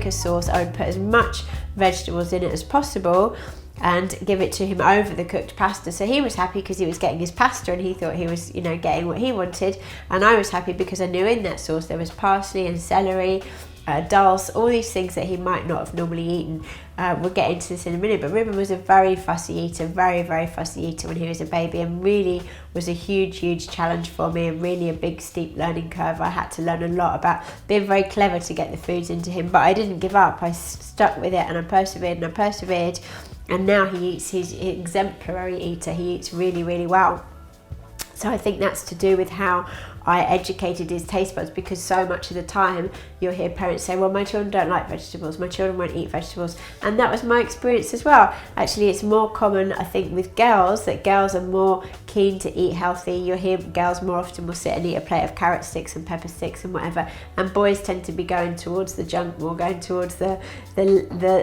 a sauce, I would put as much vegetables in it as possible and give it to him over the cooked pasta. So he was happy because he was getting his pasta and he thought he was, you know, getting what he wanted, and I was happy because I knew in that sauce there was parsley and celery, dulse, all these things that he might not have normally eaten. We'll get into this in a minute, but Ruben was a very fussy eater, very fussy eater when he was a baby, and really was a huge challenge for me, and really a big steep learning curve. I had to learn a lot about being very clever to get the foods into him, but I didn't give up. I stuck with it and I persevered, and now he eats, he's an exemplary eater. He eats really well. So I think that's to do with how I educated his taste buds, because so much of the time you'll hear parents say, well, my children don't like vegetables, my children won't eat vegetables, and that was my experience as well. Actually, it's more common, I think, with girls, that girls are more keen to eat healthy. You'll hear girls more often will sit and eat a plate of carrot sticks and pepper sticks and whatever, and boys tend to be going towards the junk more, going towards the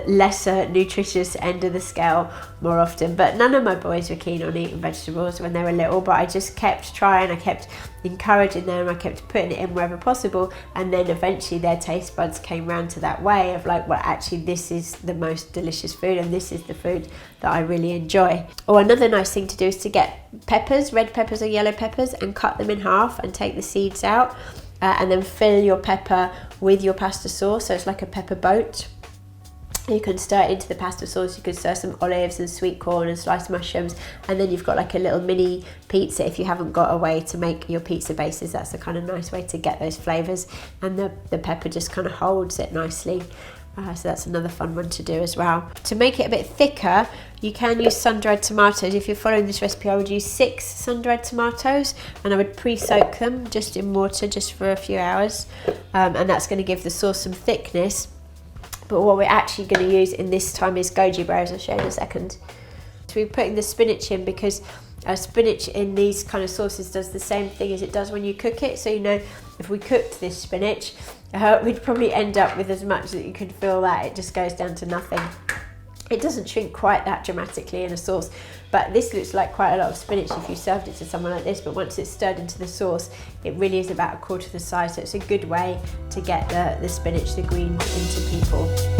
lesser nutritious end of the scale more often. But none of my boys were keen on eating vegetables when they were little, but I just kept trying, I kept encouraging them, I kept putting it in wherever possible, and then eventually their taste buds came round to that way of like, well, actually this is the most delicious food and this is the food that I really enjoy. Or another nice thing to do is to get peppers, red peppers or yellow peppers, and cut them in half and take the seeds out, and then fill your pepper with your pasta sauce, so it's like a pepper boat. You can stir it into the pasta sauce, you can stir some olives and sweet corn and sliced mushrooms, and then you've got like a little mini pizza if you haven't got a way to make your pizza bases. That's a kind of nice way to get those flavours, and the pepper just kind of holds it nicely. So that's another fun one to do as well. To make it a bit thicker, you can use sun-dried tomatoes. If you're following this recipe, I would use 6 sun-dried tomatoes, and I would pre-soak them just in water just for a few hours, and that's going to give the sauce some thickness. But what we're actually going to use in this time is goji berries. I'll show you in a second. So we're putting the spinach in because spinach in these kind of sauces does the same thing as it does when you cook it. So, you know, if we cooked this spinach, we'd probably end up with as much that you could feel that it just goes down to nothing. It doesn't shrink quite that dramatically in a sauce, but this looks like quite a lot of spinach if you served it to someone like this, but once it's stirred into the sauce, it really is about a quarter the size, so it's a good way to get the spinach, the greens, into people.